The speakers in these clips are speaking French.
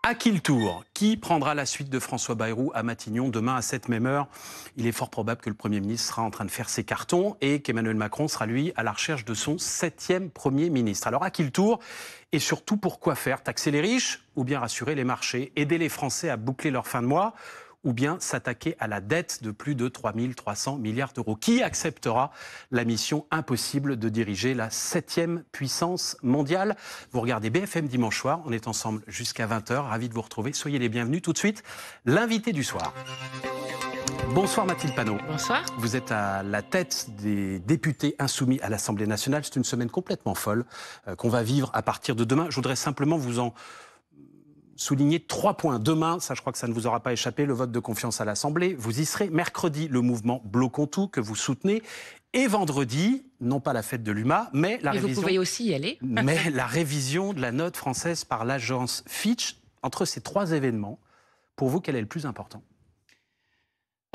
À qui le tour? Qui prendra la suite de François Bayrou à Matignon demain à cette même heure? Il est fort probable que le Premier ministre sera en train de faire ses cartons et qu'Emmanuel Macron sera, lui, à la recherche de son 7e Premier ministre. Alors, à qui le tour? Et surtout, pour quoi faire? Taxer les riches ou bien rassurer les marchés? Aider les Français à boucler leur fin de mois? Ou bien s'attaquer à la dette de plus de 3 300 milliards d'euros. Qui acceptera la mission impossible de diriger la 7e puissance mondiale? Vous regardez BFM Dimanche Soir, on est ensemble jusqu'à 20h, ravi de vous retrouver, soyez les bienvenus. Tout de suite, l'invité du soir. Bonsoir Mathilde Panot. Bonsoir. Vous êtes à la tête des députés insoumis à l'Assemblée nationale. C'est une semaine complètement folle qu'on va vivre à partir de demain. Je voudrais simplement vous en souligner 3 points. Demain, ça je crois que ça ne vous aura pas échappé, le vote de confiance à l'Assemblée. Vous y serez. Mercredi, le mouvement Bloquons tout que vous soutenez. Et vendredi, non pas la fête de l'UMA, mais la révision. Vous pouvez aussi y aller. Mais la révision de la note française par l'agence Fitch. Entre ces 3 événements, pour vous, quel est le plus important ?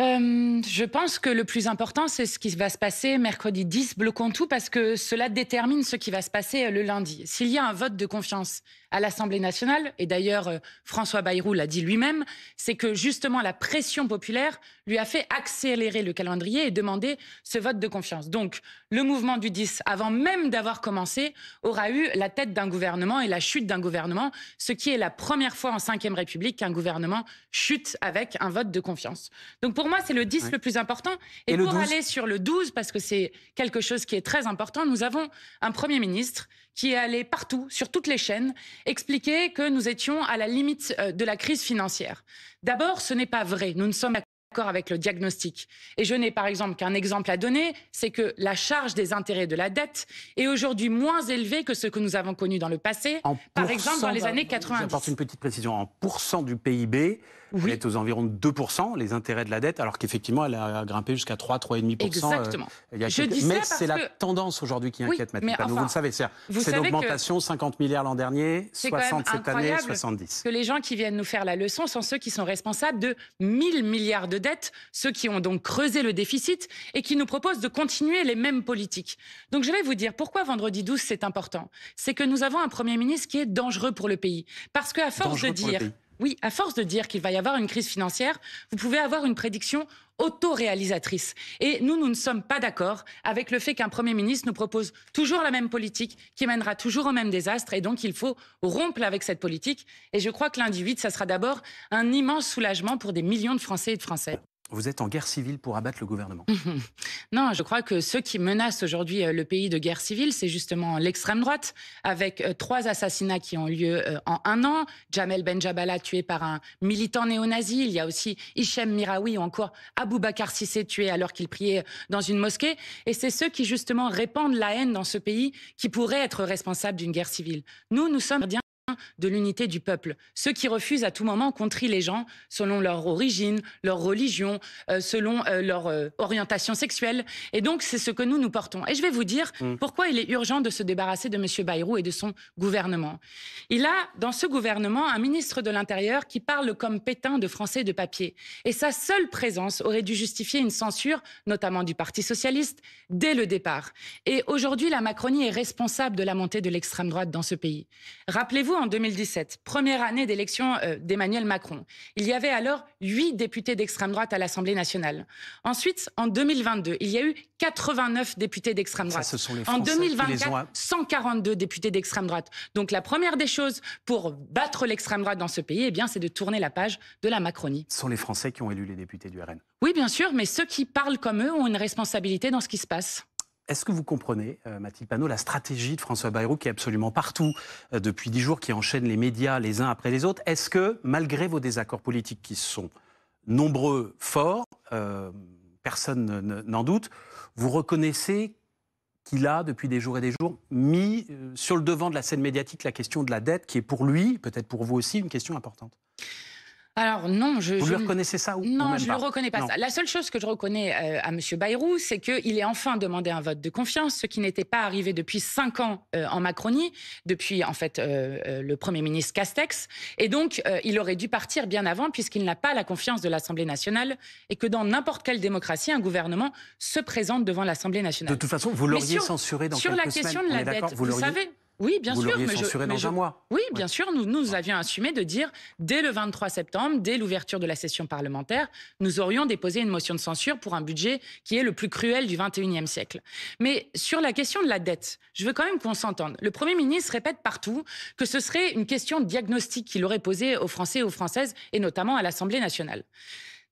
Je pense que le plus important, c'est ce qui va se passer mercredi 10, bloquons tout, parce que cela détermine ce qui va se passer le lundi. S'il y a un vote de confiance à l'Assemblée nationale, et d'ailleurs François Bayrou l'a dit lui-même, c'est que justement la pression populaire lui a fait accélérer le calendrier et demander ce vote de confiance. Donc le mouvement du 10, avant même d'avoir commencé, aura eu la tête d'un gouvernement et la chute d'un gouvernement, ce qui est la première fois en 5e République qu'un gouvernement chute avec un vote de confiance. Donc pour moi, c'est le 10 le plus important. Et pour aller sur le 12, parce que c'est quelque chose qui est très important, nous avons un Premier ministre qui est allé partout, sur toutes les chaînes, expliquer que nous étions à la limite de la crise financière. D'abord, ce n'est pas vrai. Nous ne sommes pas d'accord avec le diagnostic. Et je n'ai par exemple qu'un exemple à donner, c'est que la charge des intérêts de la dette est aujourd'hui moins élevée que ce que nous avons connu dans le passé, par exemple dans les années 90. J'apporte une petite précision. En pourcent du PIB, elle est aux environs de 2%, les intérêts de la dette, alors qu'effectivement, elle a grimpé jusqu'à 3,5%. Exactement. Mais c'est la tendance aujourd'hui qui inquiète, Mathilde Panot. Vous le savez, c'est l'augmentation, 50 milliards l'an dernier, 60 cette année, 70. Que les gens qui viennent nous faire la leçon sont ceux qui sont responsables de 1000 milliards de dettes, ceux qui ont donc creusé le déficit et qui nous proposent de continuer les mêmes politiques. Donc je vais vous dire pourquoi vendredi 12 c'est important. C'est que nous avons un Premier ministre qui est dangereux pour le pays. Parce qu'à force de dire... Oui, à force de dire qu'il va y avoir une crise financière, vous pouvez avoir une prédiction autoréalisatrice. Et nous ne sommes pas d'accord avec le fait qu'un Premier ministre nous propose toujours la même politique qui mènera toujours au même désastre. Et donc, il faut rompre avec cette politique. Et je crois que lundi 8, ça sera d'abord un immense soulagement pour des millions de Français et de Français. Vous êtes en guerre civile pour abattre le gouvernement. Non, je crois que ceux qui menacent aujourd'hui le pays de guerre civile, c'est justement l'extrême droite, avec 3 assassinats qui ont lieu en 1 an. Jamel Benjabala tué par un militant néo-nazi. Il y a aussi Hichem Miraoui ou encore Aboubacar Cissé tué alors qu'il priait dans une mosquée. Et c'est ceux qui justement répandent la haine dans ce pays qui pourraient être responsables d'une guerre civile. Nous sommes gardiens de l'unité du peuple. Ceux qui refusent à tout moment qu'on trie les gens selon leur origine, leur religion, selon leur orientation sexuelle. Et donc, c'est ce que nous portons. Et je vais vous dire pourquoi il est urgent de se débarrasser de M. Bayrou et de son gouvernement. Il a, dans ce gouvernement, un ministre de l'Intérieur qui parle comme Pétain de français de papier. Et sa seule présence aurait dû justifier une censure, notamment du Parti socialiste, dès le départ. Et aujourd'hui, la Macronie est responsable de la montée de l'extrême droite dans ce pays. Rappelez-vous, en 2017, première année d'élection d'Emmanuel Macron. Il y avait alors 8 députés d'extrême droite à l'Assemblée nationale. Ensuite, en 2022, il y a eu 89 députés d'extrême droite. En 2024, 142 députés d'extrême droite. Donc la première des choses pour battre l'extrême droite dans ce pays, eh bien, c'est de tourner la page de la Macronie. Ce sont les Français qui ont élu les députés du RN. Oui, bien sûr, mais ceux qui parlent comme eux ont une responsabilité dans ce qui se passe. Est-ce que vous comprenez, Mathilde Panot, la stratégie de François Bayrou qui est absolument partout depuis 10 jours, qui enchaîne les médias les uns après les autres? Est-ce que, malgré vos désaccords politiques qui sont nombreux, forts, personne n'en doute, vous reconnaissez qu'il a, depuis des jours et des jours, mis sur le devant de la scène médiatique la question de la dette, qui est pour lui, peut-être pour vous aussi, une question importante? Alors non, vous lui reconnaissez ça ou non, même je ne le reconnais pas. Ça. La seule chose que je reconnais à M. Bayrou, c'est qu'il ait enfin demandé un vote de confiance, ce qui n'était pas arrivé depuis 5 ans en Macronie, depuis en fait le Premier ministre Castex. Et donc, il aurait dû partir bien avant, puisqu'il n'a pas la confiance de l'Assemblée nationale, et que dans n'importe quelle démocratie, un gouvernement se présente devant l'Assemblée nationale. De toute façon, vous l'auriez censuré dans quelques semaines. Sur la question de la dette, vous savez... Oui, bien Vous sûr. l'auriez censuré dans un mois. Oui, bien sûr. Nous avions assumé de dire, dès le 23 septembre, dès l'ouverture de la session parlementaire, nous aurions déposé une motion de censure pour un budget qui est le plus cruel du 21e siècle. Mais sur la question de la dette, je veux quand même qu'on s'entende. Le Premier ministre répète partout que ce serait une question de diagnostic qu'il aurait posée aux Français et aux Françaises, et notamment à l'Assemblée nationale.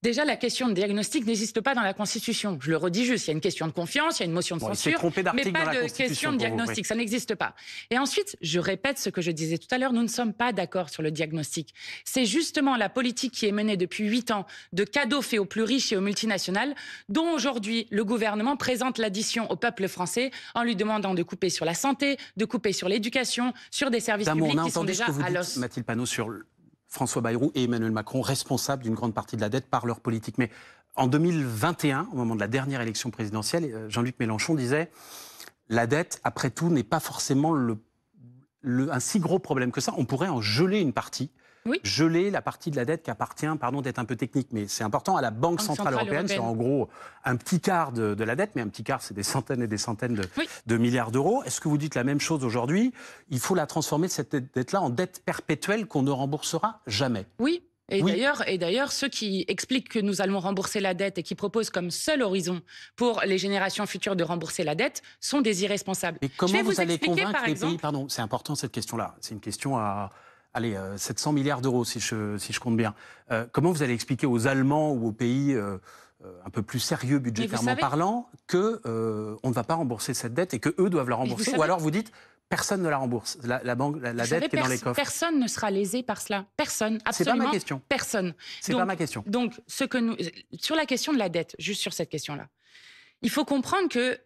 Déjà, la question de diagnostic n'existe pas dans la Constitution. Je le redis juste, il y a une question de confiance, il y a une motion de censure, mais pas de question de diagnostic, ça n'existe pas. Et ensuite, je répète ce que je disais tout à l'heure, nous ne sommes pas d'accord sur le diagnostic. C'est justement la politique qui est menée depuis 8 ans de cadeaux faits aux plus riches et aux multinationales, dont aujourd'hui le gouvernement présente l'addition au peuple français en lui demandant de couper sur la santé, de couper sur l'éducation, sur des services publics qui sont déjà à l'os. Mathilde Panot, sur François Bayrou et Emmanuel Macron responsables d'une grande partie de la dette par leur politique. Mais en 2021, au moment de la dernière élection présidentielle, Jean-Luc Mélenchon disait « La dette, après tout, n'est pas forcément un si gros problème que ça. On pourrait en geler une partie. » Oui. Geler la partie de la dette qui appartient, pardon d'être un peu technique, mais c'est important, à la Banque Centrale Européenne. C'est en gros un petit quart de la dette, mais un petit quart, c'est des centaines et des centaines de milliards d'euros. Est-ce que vous dites la même chose aujourd'hui? Il faut la transformer, cette dette-là, en dette perpétuelle qu'on ne remboursera jamais. Oui. Et d'ailleurs, ceux qui expliquent que nous allons rembourser la dette et qui proposent comme seul horizon pour les générations futures de rembourser la dette sont des irresponsables. Et comment vous allez convaincre les pays? Pardon, c'est important cette question-là. C'est une question à... Allez, 700 milliards d'euros, si je compte bien. Comment vous allez expliquer aux Allemands ou aux pays un peu plus sérieux budgétairement parlant qu'on ne va pas rembourser cette dette et qu'eux doivent la rembourser? Ou alors vous dites, personne ne la rembourse, la dette qui est dans les coffres. Personne ne sera lésé par cela. Personne, absolument. C'est pas ma question. Personne. C'est pas ma question. Donc, sur la question de la dette, juste sur cette question-là, il faut comprendre que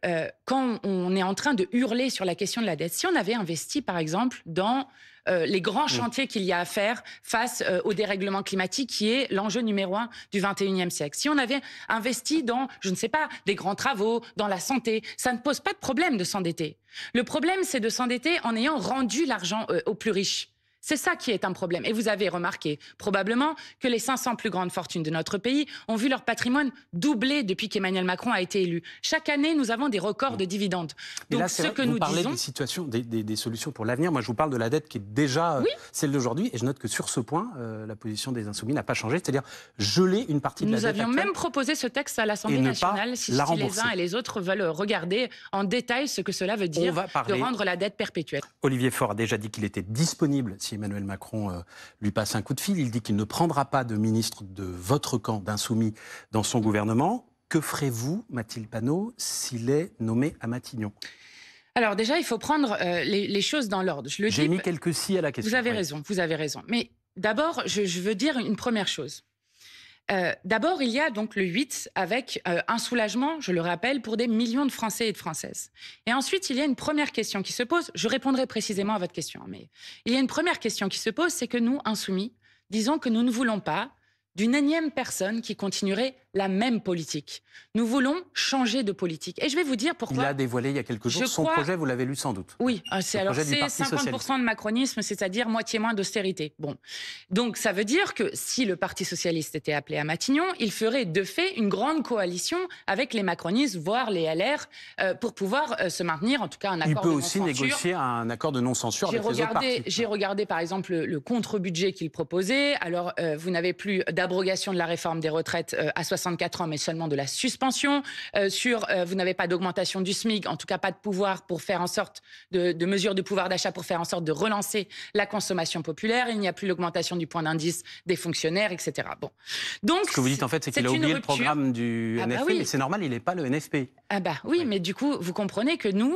quand on est en train de hurler sur la question de la dette, si on avait investi, par exemple, dans les grands chantiers qu'il y a à faire face au dérèglement climatique, qui est l'enjeu numéro 1 du 21e siècle. Si on avait investi dans, je ne sais pas, des grands travaux, dans la santé, ça ne pose pas de problème de s'endetter. Le problème, c'est de s'endetter en ayant rendu l'argent aux plus riches. C'est ça qui est un problème. Et vous avez remarqué probablement que les 500 plus grandes fortunes de notre pays ont vu leur patrimoine doubler depuis qu'Emmanuel Macron a été élu. Chaque année, nous avons des records de dividendes. Donc, là, ce que nous parlez des situations, des solutions pour l'avenir. Moi, je vous parle de la dette qui est déjà celle d'aujourd'hui. Et je note que sur ce point, la position des Insoumis n'a pas changé. C'est-à-dire geler une partie de la dette. Nous avions même proposé ce texte à l'Assemblée nationale. Si les uns et les autres veulent regarder en détail ce que cela veut dire de rendre la dette perpétuelle. Olivier Faure a déjà dit qu'il était disponible si Emmanuel Macron lui passe un coup de fil. Il dit qu'il ne prendra pas de ministre de votre camp, d'Insoumis, dans son gouvernement. Que ferez-vous, Mathilde Panot, s'il est nommé à Matignon? Alors déjà, il faut prendre les choses dans l'ordre. J'ai mis quelques si à la question. Vous avez raison, vous avez raison. Mais d'abord, je veux dire une première chose. D'abord, il y a donc le 8 avec un soulagement, je le rappelle, pour des millions de Français et de Françaises. Et ensuite, il y a une première question qui se pose. Je répondrai précisément à votre question. Mais il y a une première question qui se pose, c'est que nous, Insoumis, disons que nous ne voulons pas d'une énième personne qui continuerait la même politique. Nous voulons changer de politique. Et je vais vous dire pourquoi. Il a dévoilé il y a quelques jours son projet, vous l'avez lu sans doute. Oui, c'est 50% de macronisme, c'est-à-dire moitié moins d'austérité. Bon. Donc ça veut dire que si le Parti socialiste était appelé à Matignon, il ferait de fait une grande coalition avec les macronistes, voire les LR, pour pouvoir se maintenir, en tout cas un accord de non-censure. Il peut aussi négocier un accord de non-censure avec les autres partis. J'ai regardé par exemple le contre-budget qu'il proposait. Alors vous n'avez plus d'abrogation de la réforme des retraites à 64 ans, mais seulement de la suspension. Vous n'avez pas d'augmentation du SMIC, en tout cas pas de pouvoir pour faire en sorte de mesures de pouvoir d'achat pour faire en sorte de relancer la consommation populaire. Il n'y a plus l'augmentation du point d'indice des fonctionnaires, etc. Bon. Donc, ce que vous dites en fait, c'est qu'il a oublié le programme du NFP, mais c'est normal, il n'est pas le NFP. Ah bah oui, mais du coup, vous comprenez que nous,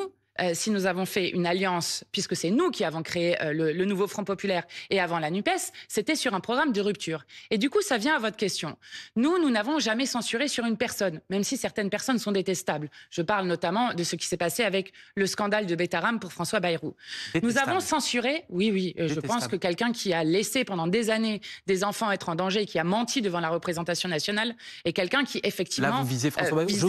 si nous avons fait une alliance, puisque c'est nous qui avons créé le nouveau Front populaire et avant la NUPES, c'était sur un programme de rupture. Et du coup, ça vient à votre question. Nous n'avons jamais censuré sur une personne, même si certaines personnes sont détestables. Je parle notamment de ce qui s'est passé avec le scandale de Betaram pour François Bayrou. Nous avons censuré, je pense que quelqu'un qui a laissé pendant des années des enfants être en danger, qui a menti devant la représentation nationale, est quelqu'un qui effectivement là, vous visez François Bayrou.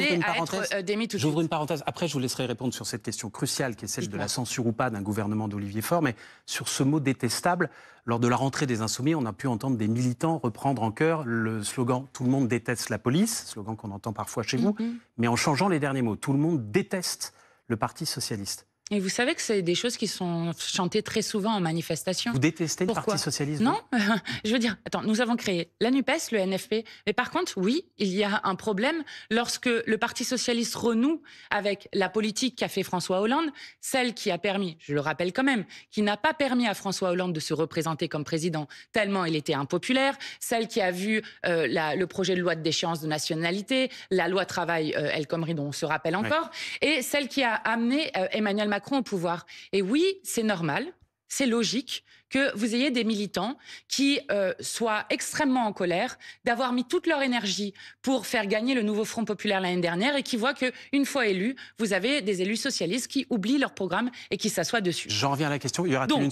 J'ouvre une parenthèse. Après, je vous laisserai répondre sur cette question cruciale qui est celle de la censure ou pas d'un gouvernement d'Olivier Faure, mais sur ce mot détestable, lors de la rentrée des Insoumis, on a pu entendre des militants reprendre en chœur le slogan « Tout le monde déteste la police », slogan qu'on entend parfois chez vous, mais en changeant les derniers mots. Tout le monde déteste le Parti socialiste. Et vous savez que c'est des choses qui sont chantées très souvent en manifestation. Vous détestez le Pourquoi? Parti socialiste? Non, je veux dire, attends, nous avons créé la NUPES, le NFP, mais par contre, oui, il y a un problème lorsque le Parti socialiste renoue avec la politique qu'a fait François Hollande, celle qui a permis, je le rappelle quand même, qui n'a pas permis à François Hollande de se représenter comme président tellement il était impopulaire, celle qui a vu le projet de loi de déchéance de nationalité, la loi travail El Khomri dont on se rappelle encore, et celle qui a amené Emmanuel Macron au pouvoir. Et oui, c'est normal, c'est logique que vous ayez des militants qui soient extrêmement en colère d'avoir mis toute leur énergie pour faire gagner le nouveau Front populaire l'année dernière et qui voient qu'une fois élus, vous avez des élus socialistes qui oublient leur programme et qui s'assoient dessus. J'en reviens à la question. Y aura-t-il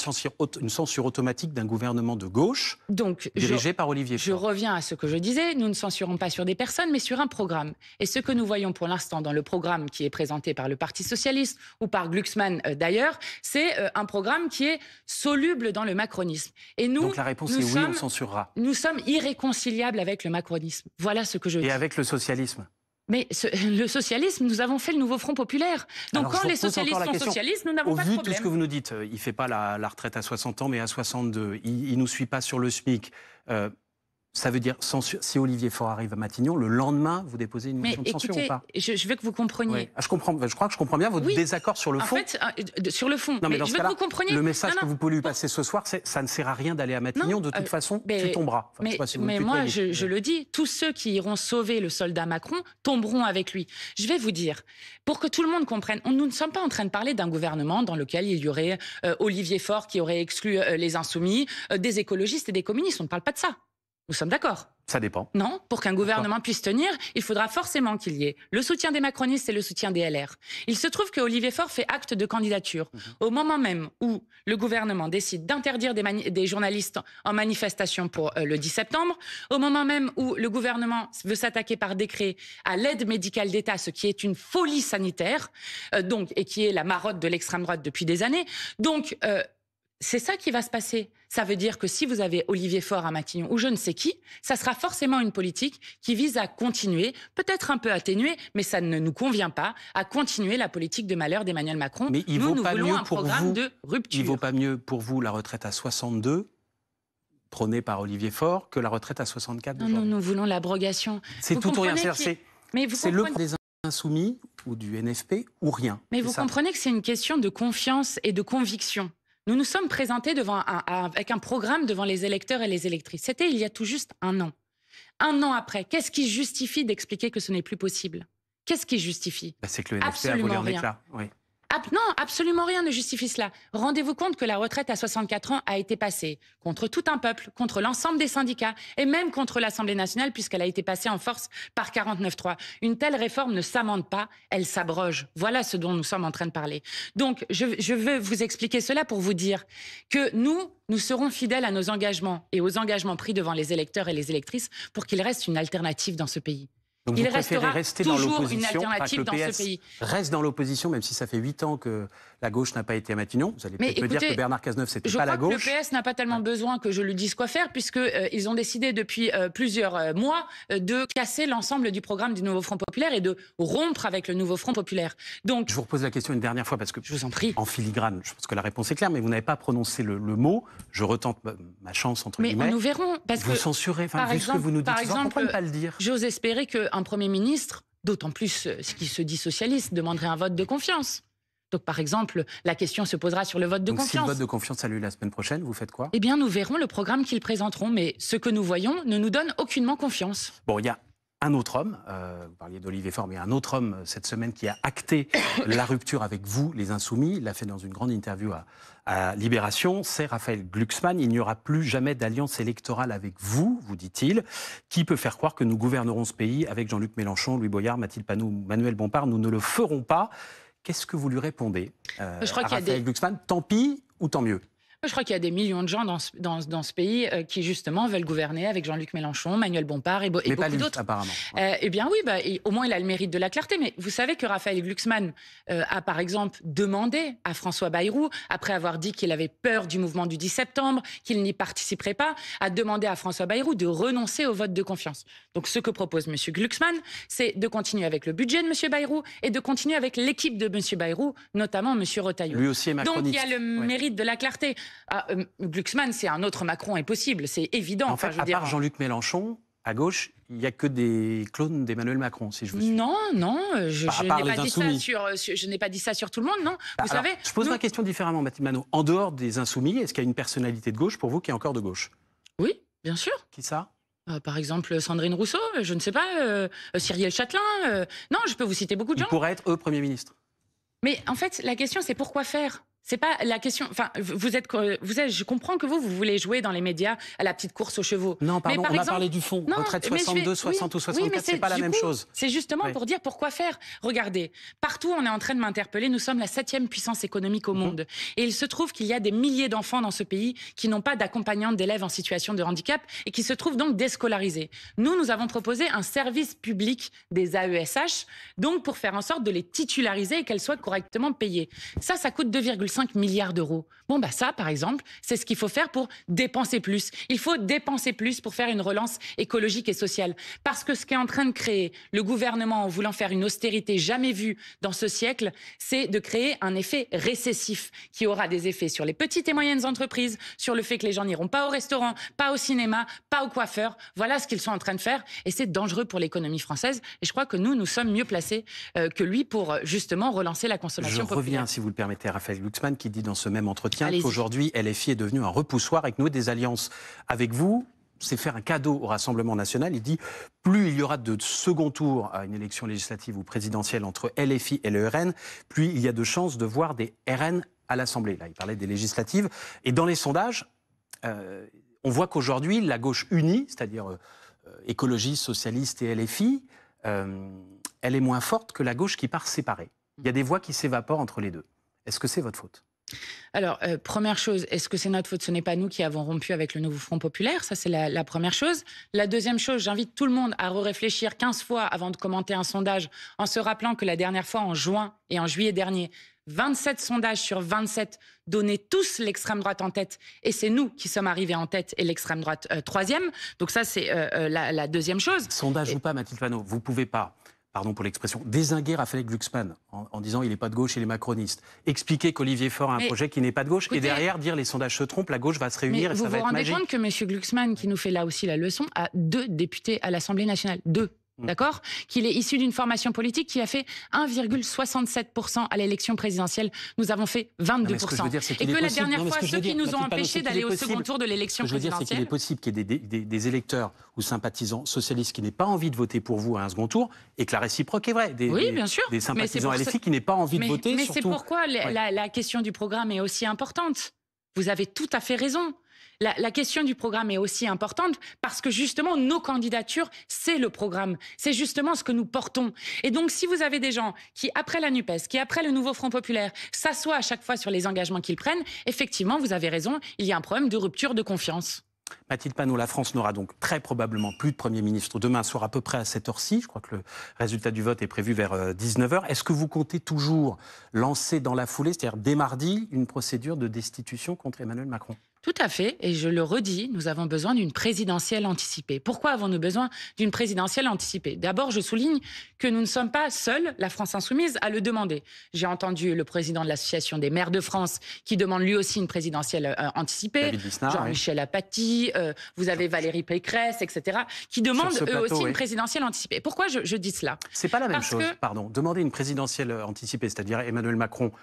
une censure automatique d'un gouvernement de gauche dirigé par Olivier Faure? Je reviens à ce que je disais. Nous ne censurons pas sur des personnes, mais sur un programme. Et ce que nous voyons pour l'instant dans le programme qui est présenté par le Parti socialiste ou par Glucksmann d'ailleurs, c'est un programme qui est soluble dans le macronisme. Et nous, donc la réponse est oui, on censurera. Nous sommes irréconciliables avec le macronisme. Voilà ce que je dis. Et avec le socialisme? Mais le socialisme, nous avons fait le nouveau Front populaire. Donc quand les socialistes sont socialistes, nous n'avons pas de problème. Au vu de tout ce que vous nous dites, il ne fait pas la retraite à 60 ans, mais à 62. Il ne nous suit pas sur le SMIC. Ça veut dire, si Olivier Faure arrive à Matignon, le lendemain, vous déposez une motion de censure ou pas? Je veux que vous compreniez. Oui. Je crois que je comprends bien votre désaccord sur le fond. En fait, sur le fond. Non, mais dans je veux que vous compreniez. Le message que vous pouvez lui passer ce soir, c'est ça ne sert à rien d'aller à Matignon. De toute façon, tu tomberas. Enfin, mais moi, je le dis, tous ceux qui iront sauver le soldat Macron tomberont avec lui. Je vais vous dire, pour que tout le monde comprenne, nous ne sommes pas en train de parler d'un gouvernement dans lequel il y aurait Olivier Faure qui aurait exclu les insoumis, des écologistes et des communistes. On ne parle pas de ça. Nous sommes d'accord? Ça dépend. Non, pour qu'un gouvernement puisse tenir, il faudra forcément qu'il y ait le soutien des macronistes et le soutien des LR. Il se trouve que Olivier Faure fait acte de candidature. Au moment même où le gouvernement décide d'interdire des journalistes en manifestation pour le 10 septembre, au moment même où le gouvernement veut s'attaquer par décret à l'aide médicale d'État, ce qui est une folie sanitaire, et qui est la marotte de l'extrême droite depuis des années. Donc, c'est ça qui va se passer. Ça veut dire que si vous avez Olivier Faure à Matignon ou je ne sais qui, ça sera forcément une politique qui vise à continuer, peut-être un peu atténuée, mais ça ne nous convient pas, à continuer la politique de malheur d'Emmanuel Macron. Mais nous voulons un programme de rupture. Il ne vaut pas mieux pour vous la retraite à 62, prônée par Olivier Faure, que la retraite à 64 Non, nous voulons l'abrogation. C'est tout ou rien. C'est le des insoumis ou du NFP ou rien. Mais vous comprenez que c'est une question de confiance et de conviction. Nous nous sommes présentés avec un programme devant les électeurs et les électrices. C'était il y a tout juste un an. Un an après, qu'est-ce qui justifie d'expliquer que ce n'est plus possible? Qu'est-ce qui justifie? C'est que le NFP a volé en éclats. Oui. Non, absolument rien ne justifie cela. Rendez-vous compte que la retraite à 64 ans a été passée contre tout un peuple, contre l'ensemble des syndicats et même contre l'Assemblée nationale puisqu'elle a été passée en force par 49.3. Une telle réforme ne s'amende pas, elle s'abroge. Voilà ce dont nous sommes en train de parler. Donc, je veux vous expliquer cela pour vous dire que nous serons fidèles à nos engagements et aux engagements pris devant les électeurs et les électrices pour qu'il reste une alternative dans ce pays. Donc il vous préférez rester dans l'opposition, une alternative dans ce pays. Reste dans l'opposition, même si ça fait 8 ans que la gauche n'a pas été à Matignon. Vous allez peut-être me dire que Bernard Cazeneuve, c'était pas la gauche. Je crois que le PS n'a pas tellement besoin que je lui dise quoi faire, puisqu'ils ont décidé depuis plusieurs mois de casser l'ensemble du programme du nouveau Front populaire et de rompre avec le nouveau Front populaire. Donc, je vous repose la question une dernière fois, parce que je vous en prie. En filigrane, je pense que la réponse est claire, mais vous n'avez pas prononcé le mot. Je retente ma chance, entre guillemets. Mais nous verrons. Parce vous censurez, vu ce que vous nous dites. Par exemple, pourquoi ne pas le dire? J'ose espérer qu'un Premier ministre, d'autant plus ce qui se dit socialiste, demanderait un vote de confiance. Donc, par exemple, la question se posera sur le vote de confiance. Si le vote de confiance a lieu la semaine prochaine, vous faites quoi? Eh bien, nous verrons le programme qu'ils présenteront, mais ce que nous voyons ne nous donne aucunement confiance. Bon, il y a un autre homme, vous parliez d'Olivier Faure, mais un autre homme cette semaine qui a acté la rupture avec vous, les Insoumis. Il l'a fait dans une grande interview à Libération. C'est Raphaël Glucksmann. Il n'y aura plus jamais d'alliance électorale avec vous, vous dit-il. Qui peut faire croire que nous gouvernerons ce pays avec Jean-Luc Mélenchon, Louis Boyard, Mathilde Panot, Manuel Bompard? Nous ne le ferons pas. Qu'est-ce que vous lui répondez Je crois à Raphaël Glucksmann? Tant pis ou tant mieux? Je crois qu'il y a des millions de gens dans ce pays qui, justement, veulent gouverner avec Jean-Luc Mélenchon, Manuel Bompard et beaucoup d'autres. Apparemment. Eh bien oui, au moins il a le mérite de la clarté. Mais vous savez que Raphaël Glucksmann a, par exemple, demandé à François Bayrou, après avoir dit qu'il avait peur du mouvement du 10 septembre, qu'il n'y participerait pas, a demandé à François Bayrou de renoncer au vote de confiance. Donc ce que propose M. Glucksmann, c'est de continuer avec le budget de M. Bayrou et de continuer avec l'équipe de M. Bayrou, notamment M. Retailleau. Lui aussi est macroniste. Donc il y a le mérite de la clarté. Glucksmann, c'est un autre Macron impossible, c'est évident. En fait, à part Jean-Luc Mélenchon, à gauche, il n'y a que des clones d'Emmanuel Macron, si je vous suis. Non, je n'ai pas dit ça sur tout le monde, non. Vous savez, je pose ma question différemment, Mathilde Manot. En dehors des Insoumis, est-ce qu'il y a une personnalité de gauche pour vous qui est encore de gauche? Oui, bien sûr. Qui ça? Par exemple, Sandrine Rousseau, je ne sais pas, Cyrielle Châtelain. Non, je peux vous citer beaucoup de gens. Ils pourraient être, eux, Premier ministre. Mais en fait, la question, c'est pourquoi faire? C'est pas la question. Enfin, je comprends que vous voulez jouer dans les médias à la petite course aux chevaux. Non, pardon, on a parlé du fond. Retraite 62, 60 ou 64, c'est pas la même chose. C'est justement pour dire pourquoi faire. Regardez, partout on est en train de m'interpeller. Nous sommes la 7e puissance économique au monde. Et il se trouve qu'il y a des milliers d'enfants dans ce pays qui n'ont pas d'accompagnante d'élèves en situation de handicap et qui se trouvent donc déscolarisés. Nous avons proposé un service public des AESH, donc pour faire en sorte de les titulariser et qu'elles soient correctement payées. Ça coûte 2,5 milliards d'euros. Bon, ça, par exemple, c'est ce qu'il faut faire pour dépenser plus. Il faut dépenser plus pour faire une relance écologique et sociale. Parce que ce qu'est en train de créer le gouvernement en voulant faire une austérité jamais vue dans ce siècle, c'est de créer un effet récessif qui aura des effets sur les petites et moyennes entreprises, sur le fait que les gens n'iront pas au restaurant, pas au cinéma, pas au coiffeur. Voilà ce qu'ils sont en train de faire et c'est dangereux pour l'économie française. Et je crois que nous sommes mieux placés que lui pour justement relancer la consommation populaire. Je reviens, si vous le permettez, à Raphaël Glucksmann qui dit dans ce même entretien qu'aujourd'hui LFI est devenu un repoussoir et que nouer des alliances avec vous, c'est faire un cadeau au Rassemblement national. Il dit plus il y aura de second tour à une élection législative ou présidentielle entre LFI et le RN, plus il y a de chances de voir des RN à l'Assemblée. Là, il parlait des législatives. Et dans les sondages, on voit qu'aujourd'hui, la gauche unie, c'est-à-dire écologistes, socialistes et LFI, elle est moins forte que la gauche qui part séparée. Il y a des voix qui s'évaporent entre les deux. Est-ce que c'est votre faute? Alors, première chose, est-ce que c'est notre faute? Ce n'est pas nous qui avons rompu avec le nouveau Front populaire, ça c'est la première chose. La deuxième chose, j'invite tout le monde à réfléchir 15 fois avant de commenter un sondage, en se rappelant que la dernière fois, en juin et en juillet dernier, 27 sondages sur 27 donnaient tous l'extrême droite en tête. Et c'est nous qui sommes arrivés en tête et l'extrême droite troisième. Donc ça, c'est la deuxième chose. Sondage ou pas, Mathilde Panot, vous ne pouvez pas, pardon pour l'expression, dézinguer Raphaël Glucksmann en disant il n'est pas de gauche, il est macroniste. Expliquer qu'Olivier Faure a un projet qui n'est pas de gauche et derrière dire les sondages se trompent, la gauche va se réunir et ça va être magique. Vous vous rendez compte que M. Glucksmann, qui nous fait là aussi la leçon, a 2 députés à l'Assemblée nationale. 2. D'accord? Qu'il est issu d'une formation politique qui a fait 1,67% à l'élection présidentielle. Nous avons fait 22%. Et que la dernière fois, ceux qui nous ont empêchés d'aller au second tour de l'élection présidentielle... Ce que je veux dire, c'est qu'il est possible qu'il y ait des électeurs ou sympathisants socialistes qui n'aient pas envie de voter pour vous à un second tour et que la réciproque est vraie. Oui, bien sûr. Des sympathisants LFI qui n'aient pas envie de voter. Mais c'est pourquoi la question du programme est aussi importante. Vous avez tout à fait raison. La question du programme est aussi importante parce que justement, nos candidatures, c'est le programme. C'est justement ce que nous portons. Et donc, si vous avez des gens qui, après la NUPES, qui, après le nouveau Front populaire, s'assoient à chaque fois sur les engagements qu'ils prennent, effectivement, vous avez raison, il y a un problème de rupture de confiance. Mathilde Panot, la France n'aura donc très probablement plus de Premier ministre demain soir à peu près à cette heure-ci. Je crois que le résultat du vote est prévu vers 19h. Est-ce que vous comptez toujours lancer dans la foulée, c'est-à-dire dès mardi, une procédure de destitution contre Emmanuel Macron ? Tout à fait, et je le redis, nous avons besoin d'une présidentielle anticipée. Pourquoi avons-nous besoin d'une présidentielle anticipée? D'abord, je souligne que nous ne sommes pas seuls, la France insoumise, à le demander. J'ai entendu le président de l'Association des maires de France qui demande lui aussi une présidentielle anticipée, Jean-Michel Apathy, vous avez Valérie Pécresse, etc., qui demandent eux aussi une présidentielle anticipée. Pourquoi je dis cela? C'est pas la même chose, pardon. Demander une présidentielle anticipée, c'est-à-dire Emmanuel Macron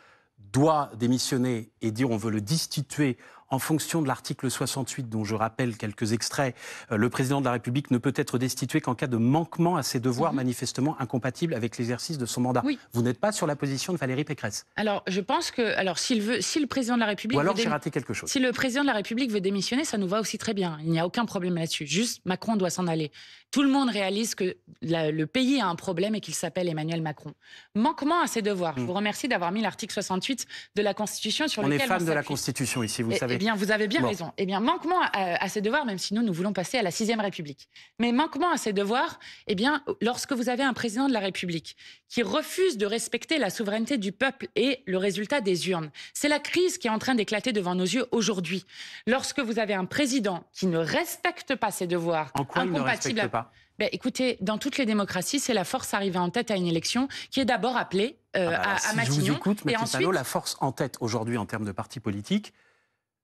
doit démissionner et dire on veut le destituer en fonction de l'article 68, dont je rappelle quelques extraits, le président de la République ne peut être destitué qu'en cas de manquement à ses devoirs manifestement incompatibles avec l'exercice de son mandat. Oui. Vous n'êtes pas sur la position de Valérie Pécresse. Alors, je pense que, si le président de la République... Ou alors j'ai raté quelque chose. Si le président de la République veut démissionner, ça nous va aussi très bien. Il n'y a aucun problème là-dessus. Juste, Macron doit s'en aller. Tout le monde réalise que le pays a un problème et qu'il s'appelle Emmanuel Macron. Manquement à ses devoirs. Je vous remercie d'avoir mis l'article 68 de la Constitution sur lequel on est fan de la Constitution ici, vous savez. bien, vous avez bien raison. Eh bien, manquement à ces devoirs, même si nous voulons passer à la 6e République. Mais manquement à ces devoirs, eh bien, lorsque vous avez un président de la République qui refuse de respecter la souveraineté du peuple et le résultat des urnes, c'est la crise qui est en train d'éclater devant nos yeux aujourd'hui. Lorsque vous avez un président qui ne respecte pas ses devoirs, en quoi il ne respecte pas? Ben, écoutez, dans toutes les démocraties, c'est la force arrivée en tête à une élection qui est d'abord appelée à Matignon. Si je vous écoute, et Mathilde ensuite... Panot, la force en tête aujourd'hui en termes de partis politiques,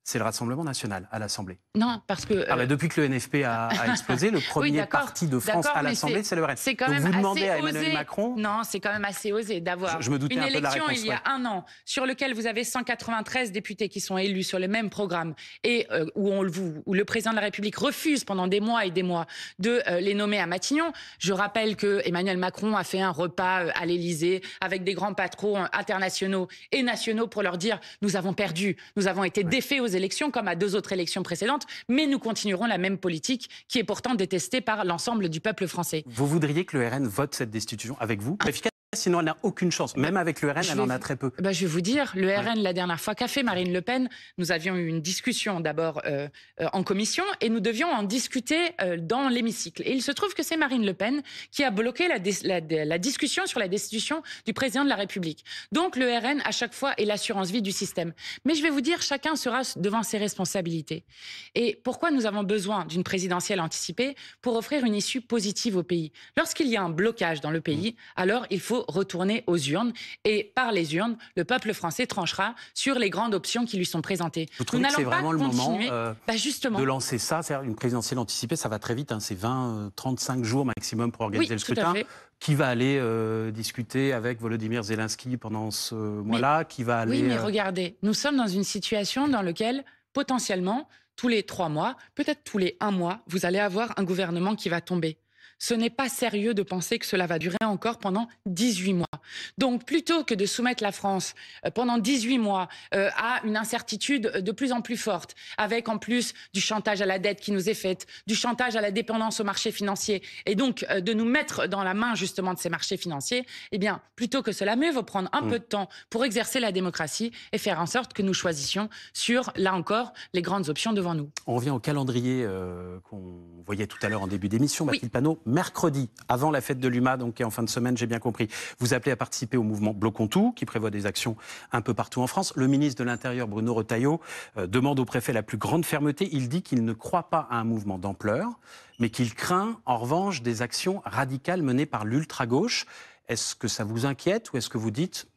c'est le Rassemblement national à l'Assemblée. Non, parce que... depuis que le NFP a explosé, le premier parti de France à l'Assemblée, c'est le RN. Donc vous demandez à Emmanuel Macron... Non, c'est quand même assez osé d'avoir une élection il y a un an sur lequel vous avez 193 députés qui sont élus sur le même programme et où le président de la République refuse pendant des mois et des mois de les nommer à Matignon. Je rappelle que Emmanuel Macron a fait un repas à l'Élysée avec des grands patrons internationaux et nationaux pour leur dire « Nous avons perdu, nous avons été défaits aux élections comme à 2 autres élections précédentes, mais nous continuerons la même politique qui est pourtant détestée par l'ensemble du peuple français. » Vous voudriez que le RN vote cette destitution avec vous? Efficace, sinon elle n'a aucune chance. Même avec le RN, elle en a très peu. Je vais vous dire, le RN, la dernière fois qu'a fait Marine Le Pen, nous avions eu une discussion d'abord en commission et nous devions en discuter dans l'hémicycle. Et il se trouve que c'est Marine Le Pen qui a bloqué la discussion sur la destitution du président de la République. Donc le RN, à chaque fois, est l'assurance vie du système. Mais je vais vous dire, chacun sera devant ses responsabilités. Et pourquoi nous avons besoin d'une présidentielle anticipée? Pour offrir une issue positive au pays. Lorsqu'il y a un blocage dans le pays, alors il faut retourner aux urnes. Et par les urnes, le peuple français tranchera sur les grandes options qui lui sont présentées. Vous trouvez que c'est vraiment le moment de lancer ça? C'est-à-dire une présidentielle anticipée, ça va très vite, hein, c'est 20-35 jours maximum pour organiser le scrutin. Qui va aller discuter avec Volodymyr Zelensky pendant ce mois-là? Qui va aller... Oui, mais regardez, nous sommes dans une situation dans laquelle, potentiellement, tous les 3 mois, peut-être tous les 1 mois, vous allez avoir un gouvernement qui va tomber. Ce n'est pas sérieux de penser que cela va durer encore pendant 18 mois. Donc, plutôt que de soumettre la France pendant 18 mois à une incertitude de plus en plus forte, avec en plus du chantage à la dette qui nous est fait, du chantage à la dépendance aux marchés financiers, et donc de nous mettre dans la main justement de ces marchés financiers, eh bien, plutôt que cela, mieux vaut prendre un peu de temps pour exercer la démocratie et faire en sorte que nous choisissions sur, là encore, les grandes options devant nous. On revient au calendrier qu'on voyait tout à l'heure en début d'émission, Mathilde Panot. Mercredi, avant la fête de l'UMA, donc qui est en fin de semaine, j'ai bien compris, vous appelez à participer au mouvement Bloquons tout, qui prévoit des actions un peu partout en France. Le ministre de l'Intérieur, Bruno Retailleau, demande au préfet la plus grande fermeté. Il dit qu'il ne croit pas à un mouvement d'ampleur, mais qu'il craint, en revanche, des actions radicales menées par l'ultra-gauche. Est-ce que ça vous inquiète ou est-ce que vous dites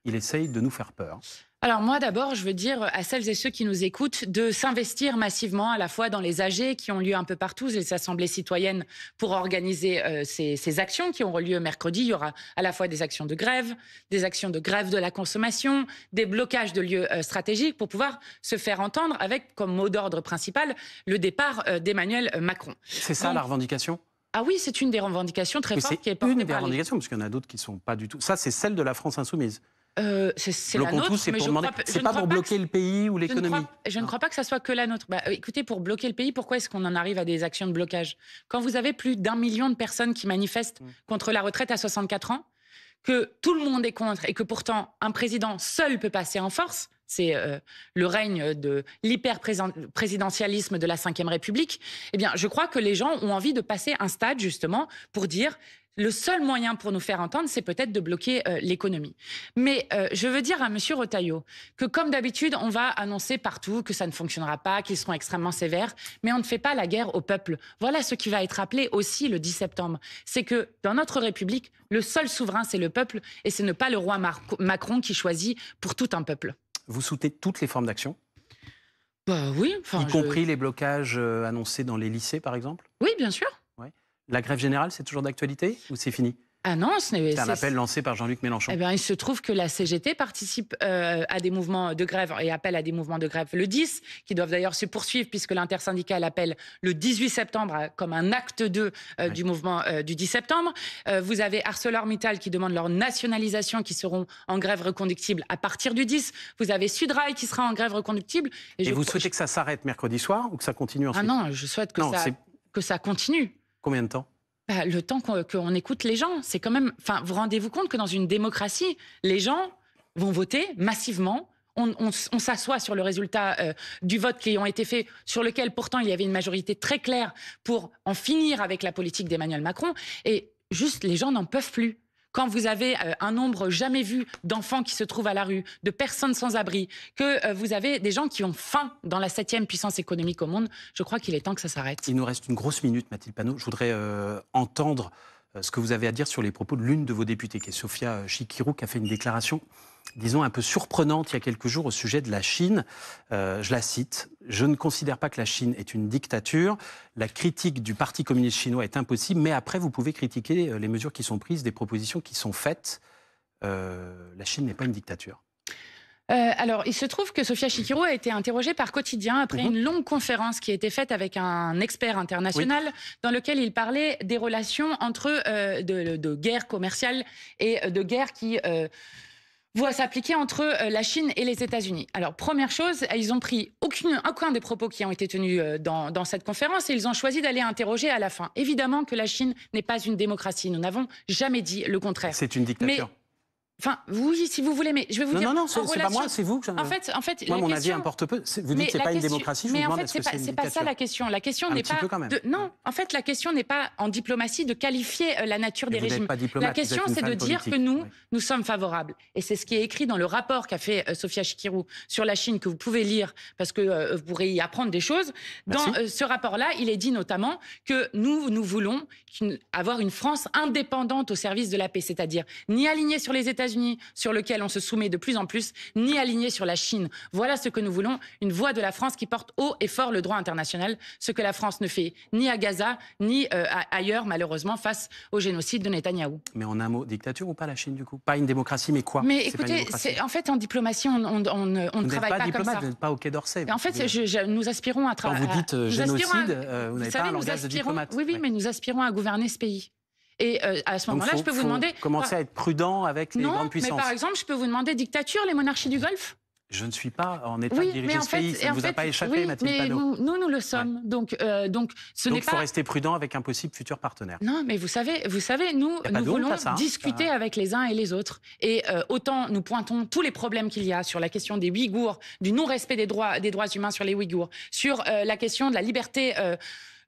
il essaye de nous faire peur? Alors moi d'abord, je veux dire à celles et ceux qui nous écoutent de s'investir massivement à la fois dans les AG qui ont lieu un peu partout, les assemblées citoyennes pour organiser ces actions qui auront lieu mercredi. Il y aura à la fois des actions de grève de la consommation, des blocages de lieux stratégiques pour pouvoir se faire entendre avec comme mot d'ordre principal le départ d'Emmanuel Macron. C'est ça la revendication? Ah oui, c'est une des revendications très fortes qui est portée par... C'est une des revendications, parce qu'il y en a d'autres qui ne sont pas du tout... Ça, c'est celle de la France insoumise. C'est la nôtre, c'est pas pour bloquer le pays ou l'économie. Je ne crois pas que ça soit que la nôtre. Écoutez, pour bloquer le pays, pourquoi est-ce qu'on en arrive à des actions de blocage? Quand vous avez plus d'1 million de personnes qui manifestent contre la retraite à 64 ans, que tout le monde est contre et que pourtant un président seul peut passer en force, c'est le règne de l'hyper-présidentialisme de la Ve République, eh bien, je crois que les gens ont envie de passer un stade, justement, pour dire... Le seul moyen pour nous faire entendre, c'est peut-être de bloquer l'économie. Mais je veux dire à M. Retailleau que, comme d'habitude, on va annoncer partout que ça ne fonctionnera pas, qu'ils seront extrêmement sévères, mais on ne fait pas la guerre au peuple. Voilà ce qui va être appelé aussi le 10 septembre. C'est que, dans notre République, le seul souverain, c'est le peuple, et ce n'est pas le roi Macron qui choisit pour tout un peuple. Vous soutenez toutes les formes d'action? Oui. Y compris les blocages annoncés dans les lycées, par exemple? Oui, bien sûr. La grève générale, c'est toujours d'actualité ou c'est fini? Ah non, c'est un appel lancé par Jean-Luc Mélenchon. Eh bien, il se trouve que la CGT participe à des mouvements de grève et appelle à des mouvements de grève le 10, qui doivent d'ailleurs se poursuivre puisque l'intersyndicale appelle le 18 septembre comme un acte 2 du mouvement du 10 septembre. Vous avez ArcelorMittal qui demande leur nationalisation, qui seront en grève reconductible à partir du 10. Vous avez Sudrail qui sera en grève reconductible. Et vous souhaitez que ça s'arrête mercredi soir ou que ça continue ensuite? Ah non, je souhaite que ça continue. Combien de temps? Le temps qu'on écoute les gens. C'est quand même... Vous rendez-vous compte que dans une démocratie, les gens vont voter massivement. on s'assoit sur le résultat du vote qui ont été faits, sur lequel pourtant il y avait une majorité très claire pour en finir avec la politique d'Emmanuel Macron. Et juste, les gens n'en peuvent plus. Quand vous avez un nombre jamais vu d'enfants qui se trouvent à la rue, de personnes sans abri, que vous avez des gens qui ont faim dans la 7e puissance économique au monde, je crois qu'il est temps que ça s'arrête. Il nous reste une grosse minute, Mathilde Panot. Je voudrais entendre ce que vous avez à dire sur les propos de l'une de vos députées, qui est Sophia Chikirou, qui a fait une déclaration, disons, un peu surprenante il y a quelques jours au sujet de la Chine. Je la cite. « Je ne considère pas que la Chine est une dictature. La critique du Parti communiste chinois est impossible, mais après, vous pouvez critiquer les mesures qui sont prises, des propositions qui sont faites. La Chine n'est pas une dictature. » Alors, il se trouve que Sophia Chikirou a été interrogée par Quotidien après une longue conférence qui a été faite avec un expert international dans lequel il parlait des relations entre de guerre commerciale et de guerre qui va s'appliquer entre la Chine et les États-Unis. Alors, première chose, ils ont pris aucun des propos qui ont été tenus dans cette conférence et ils ont choisi d'aller interroger à la fin. Évidemment que la Chine n'est pas une démocratie. Nous n'avons jamais dit le contraire. C'est une dictature. Enfin, oui, si vous voulez, mais je vais vous dire... Non, c'est pas moi, c'est vous. En fait, moi, mon avis importe peu. Vous dites que c'est pas une démocratie, je vous demande est-ce que c'est une dictature. Mais en fait, c'est pas ça la question. La question n'est pas... Non, en fait, la question n'est pas en diplomatie de qualifier la nature des régimes. La question, c'est de dire que nous sommes favorables. Et c'est ce qui est écrit dans le rapport qu'a fait Sophia Chikirou sur la Chine, que vous pouvez lire, parce que vous pourrez y apprendre des choses. Dans ce rapport-là, il est dit notamment que nous voulons avoir une France indépendante au service de la paix, c'est-à-dire ni alignée sur les États-Unis, sur lequel on se soumet de plus en plus, ni aligné sur la Chine. Voilà ce que nous voulons, une voix de la France qui porte haut et fort le droit international, ce que la France ne fait ni à Gaza, ni ailleurs, malheureusement, face au génocide de Netanyahou. Mais en un mot, dictature ou pas la Chine, du coup? Pas une démocratie, mais quoi? Mais écoutez, en fait, en diplomatie, on ne travaille pas comme ça. Vous n'êtes pas au Quai d'Orsay. En fait, nous aspirons à travailler... Quand vous dites génocide, vous n'avez pas un langage de diplomate. Oui, mais nous aspirons à gouverner ce pays. Et à ce moment-là, je peux vous demander... Commencer à être prudent avec les grandes puissances. Non, mais par exemple, je peux vous demander dictature, les monarchies du Golfe? Je ne suis pas en état de diriger ce pays. Ça ne vous a pas échappé, Mathilde Panot. Nous le sommes. Donc, ce n'est pas... il faut rester prudent avec un possible futur partenaire. Non, mais vous savez, nous voulons discuter avec les uns et les autres. Et autant nous pointons tous les problèmes qu'il y a sur la question des Ouïghours, du non-respect des droits humains sur les Ouïghours, sur la question de la liberté...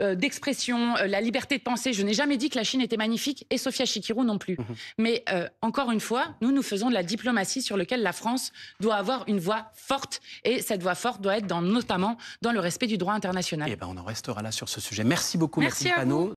d'expression, la liberté de penser. Je n'ai jamais dit que la Chine était magnifique et Sophia Chikirou non plus. Mais encore une fois, nous faisons de la diplomatie sur laquelle la France doit avoir une voix forte et cette voix forte doit être notamment dans le respect du droit international. Eh ben, on en restera là sur ce sujet. Merci beaucoup, Mathilde Panot.